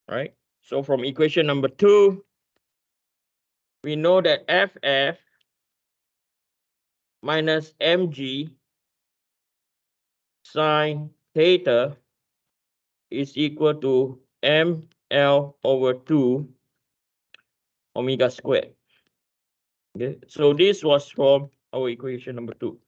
right? So from equation number 2, we know that FF minus mg sine theta is equal to ml over 2 omega squared. Okay, so this was from our equation number 2.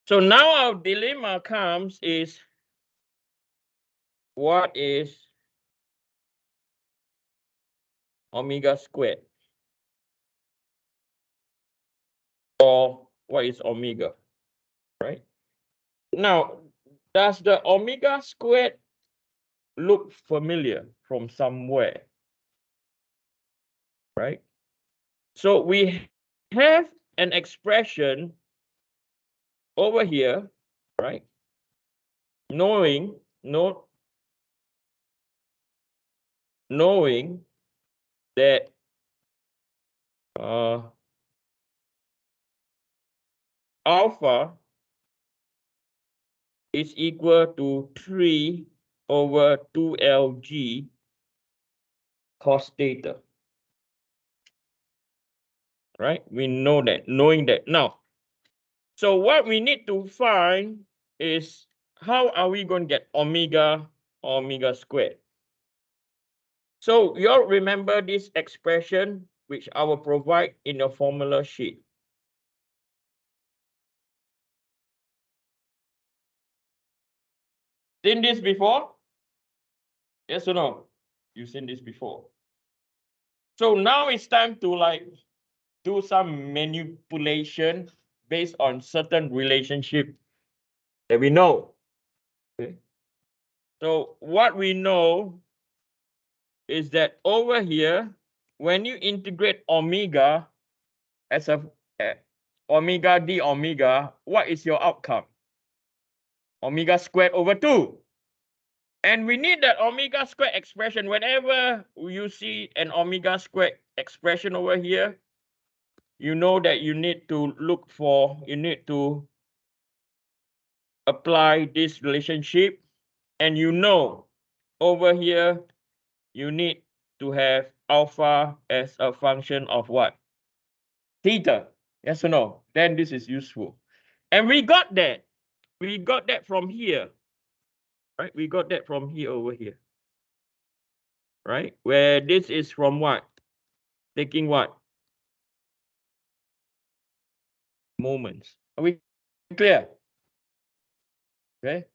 So now our dilemma comes is, what is omega squared? Or what is omega, right? Now, does the omega squared look familiar from somewhere, right? So we have an expression over here, right? Knowing that alpha is equal to 3 over 2lg cos theta, right? We know that, knowing that. Now, so what we need to find is, how are we going to get omega squared? So you all remember this expression, which I will provide in your formula sheet. Seen this before? Yes or no? You've seen this before. So now it's time to do some manipulation based on certain relationship that we know. Okay. So what we know is that over here, when you integrate omega as a omega d omega, what is your outcome? Omega squared over 2. And we need that omega squared expression. Whenever you see an omega squared expression over here, you know that you need to apply this relationship. And you know, over here, you need to have alpha as a function of what? Theta. Yes or no? Then this is useful. And we got that. We got that from here. Right? We got that from here over here. Right? Where this is from what? Taking what? Moments. Are we clear? Okay.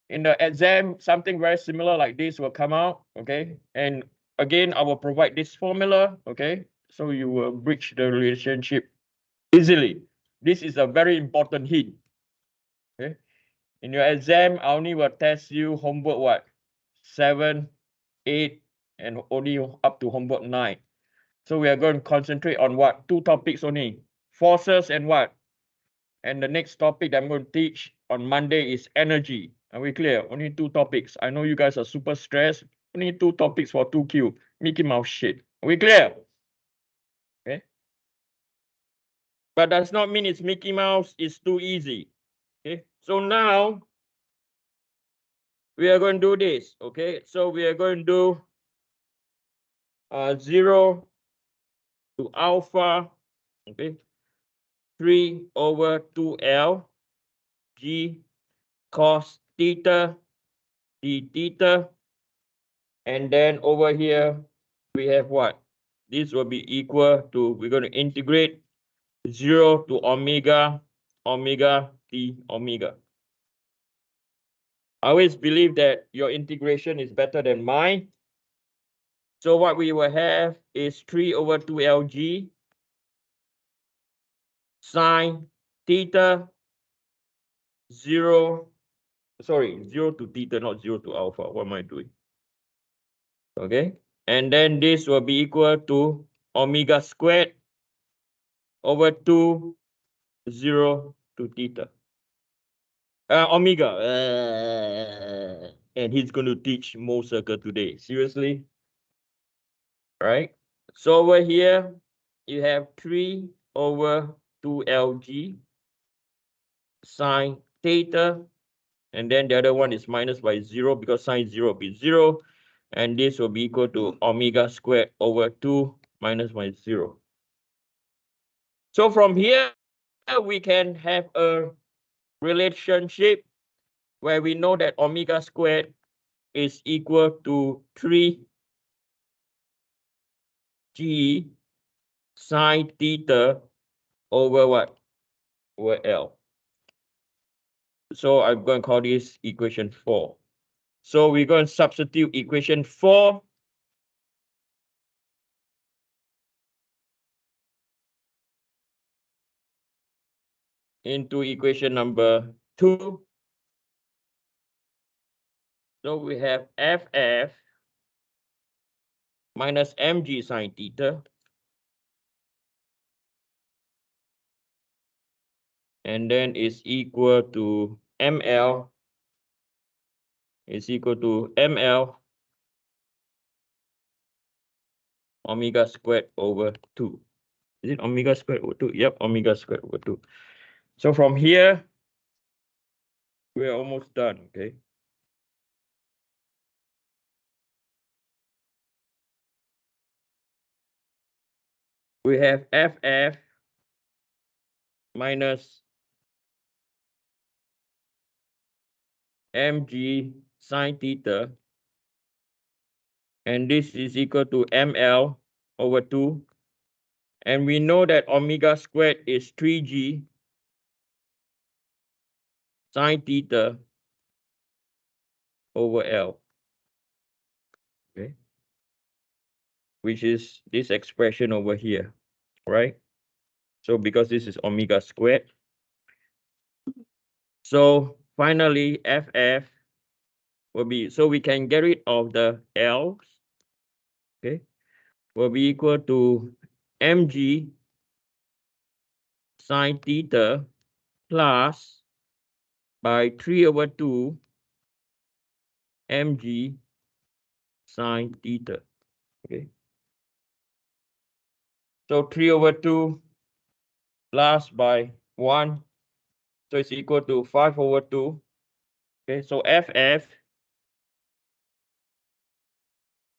In the exam, something very similar like this will come out. Okay. And again, I will provide this formula. Okay. So you will bridge the relationship easily. This is a very important hint. Okay. In your exam, I only will test you homework what? 7, 8, and only up to homework 9. So we are going to concentrate on what? 2 topics only. Forces and what? And the next topic that I'm going to teach on Monday is energy. Are we clear? Only 2 topics. I know you guys are super stressed. Only 2 topics for 2Q. Mickey Mouse shit. Are we clear? Okay. But does not mean it's Mickey Mouse. It's too easy. Okay. So now we are going to do this. Okay. So we are going to do 0 to alpha. Okay. 3 over 2L G cos theta d theta. And then over here, we have what? This will be equal to, we're going to integrate 0 to omega d omega. I always believe that your integration is better than mine. So what we will have is 3 over 2lg sine theta 0 to theta, not 0 to alpha. What am I doing? Okay. And then this will be equal to omega squared over 2, 0 to theta. Omega. And he's going to teach Mo circle today. Seriously? Right? So over here, you have 3 over 2lg sine theta And then the other one is minus by 0 because sine 0 will be 0. And this will be equal to omega squared over 2 minus by 0. So from here, we can have a relationship where we know that omega squared is equal to 3g sine theta over what? Over L. So I'm going to call this equation 4. So we're going to substitute equation 4 into equation number 2. So we have FF minus mg sine theta. And then is equal to ML is equal to ML omega squared over 2. Is it omega squared over 2? Yep, omega squared over 2. So from here, we're almost done, okay? We have FF minus mg sine theta. And this is equal to ML over 2. And we know that omega squared is 3g sine theta over L. Okay. Which is this expression over here, right? So because this is omega squared. So finally, FF will be, so we can get rid of the L's, okay, will be equal to mg sine theta plus by 3 over 2 mg sine theta, okay. So 3 over 2 plus by 1, so it's equal to 5 over 2, okay. So FF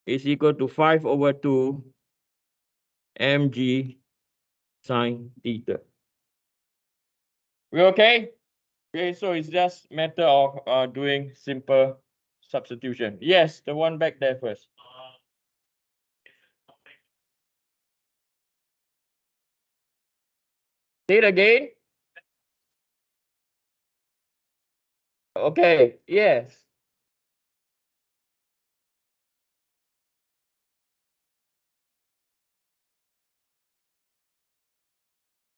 is equal to 5 over 2 mg sine theta. We okay? Okay, so it's just matter of doing simple substitution. Yes, the one back there first. Say it again. Okay, yes.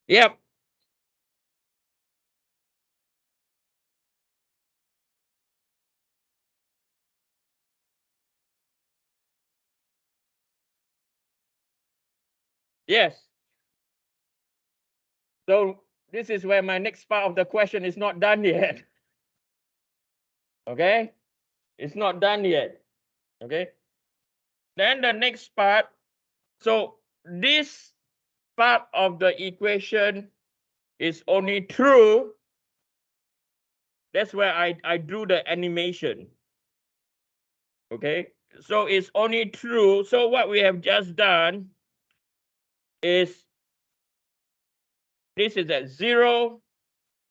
Yep. Yes. So this is where my next part of the question is not done yet. Okay? It's not done yet. Okay? Then the next part, so this part of the equation is only true. That's where I drew the animation. Okay? So it's only true. So what we have just done is this is at 0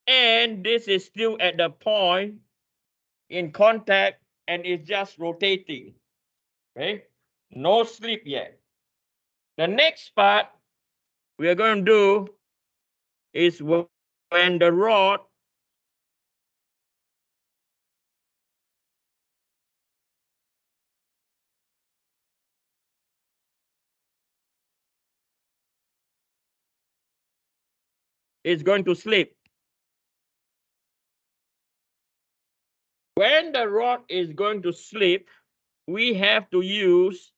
and this is still at the point in contact and it's just rotating. Okay, no slip yet. The next part we are going to do is when the rod is going to slip. When the rod is going to slip, we have to use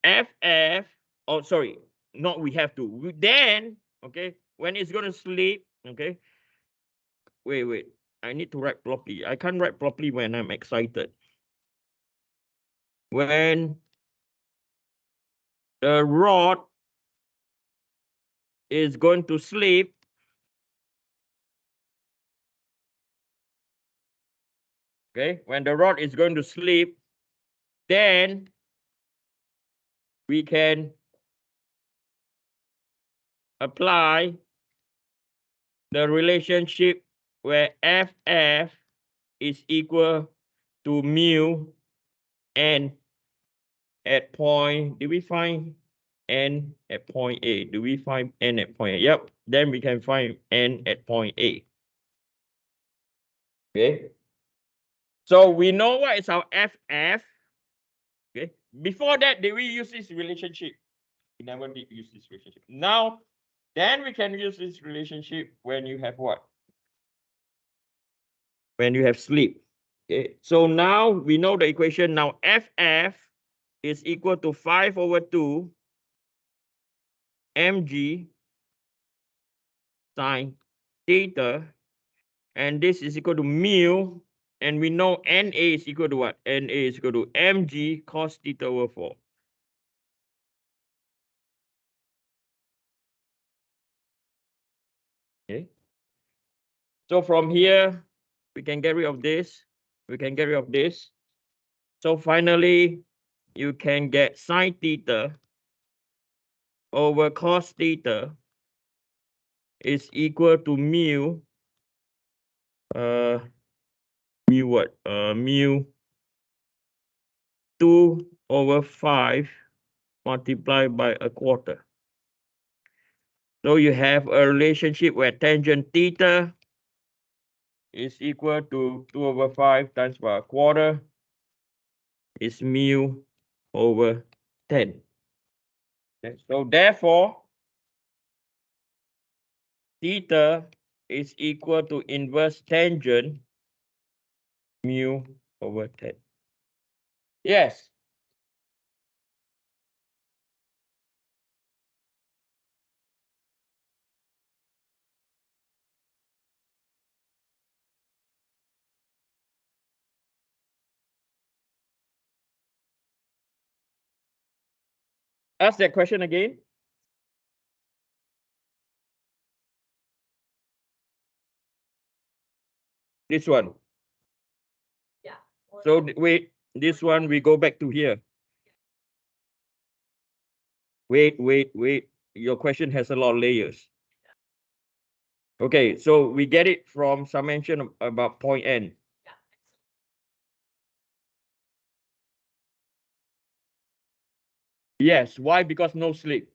FF. Oh, sorry, not we have to. Then, okay, when it's going to slip, okay. Wait. I need to write properly. I can't write properly when I'm excited. When the rod is going to slip, Okay, when the rod is going to sleep, then we can apply the relationship where FF is equal to mu n at point. Did we find n at point A? Do we find n at point A? Yep. Then we can find n at point A. Okay. So we know what is our FF. Okay. Before that, did we use this relationship? We never did use this relationship. Now, then we can use this relationship when you have what? When you have sleep. Okay. So now we know the equation. Now FF is equal to 5/2 mg sine theta, and this is equal to mu, and we know NA is equal to what? NA is equal to mg cos theta/4. Okay. So from here, we can get rid of this. We can get rid of this. So finally, you can get sine theta over cos theta is equal to mu. Mu what? Mu 2/5 multiplied by 1/4. So you have a relationship where tangent theta is equal to 2/5 times by 1/4 is mu over 10. Okay. So therefore, theta is equal to inverse tangent mu over 10. Yes. Ask that question again. This one. Yeah. So wait, this one we go back to here. Wait. Your question has a lot of layers. Okay, so we get it from summation about point N. Yeah. Yes, why? Because no slip.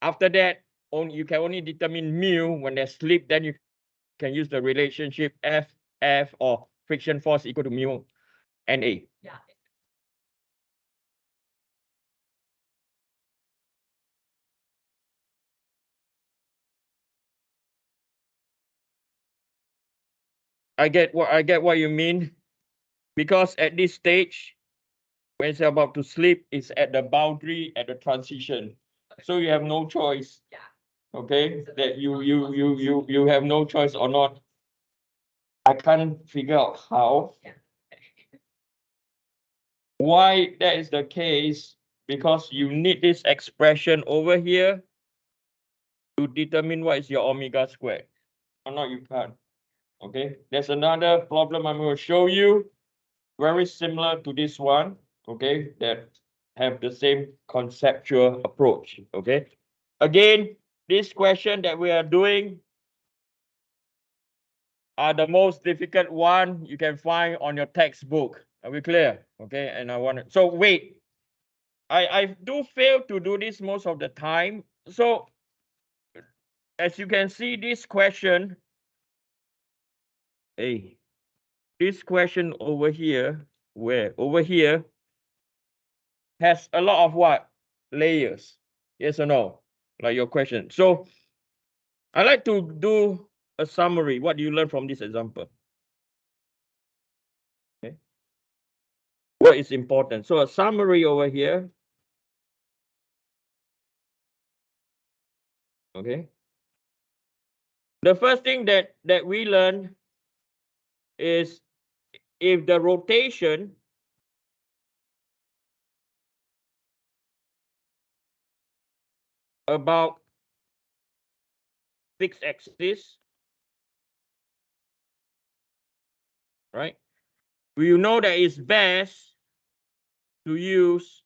After that, you can only determine mu when there's slip, then you can use the relationship F or friction force equal to mu NA. Yeah. I get what you mean. Because at this stage, when it's about to slip, it's at the boundary, at the transition. So you have no choice. Yeah. Okay, that you have no choice or not. I can't figure out how. Yeah. Why that is the case? Because you need this expression over here to determine what is your omega squared. Or not, you can't. Okay, there's another problem I'm going to show you, very similar to this one. Okay, that have the same conceptual approach. Okay, again, this question that we are doing are the most difficult one you can find on your textbook. Are we clear? Okay, and I want to, so wait, I do fail to do this most of the time. So as you can see, this question, hey, this question over here, where over here has a lot of what? Layers. Yes or no? Like your question. So I like to do a summary. What do you learn from this example? Okay. What is important? So a summary over here. Okay. The first thing that we learn is if the rotation about fixed axis right? We know that it's best to use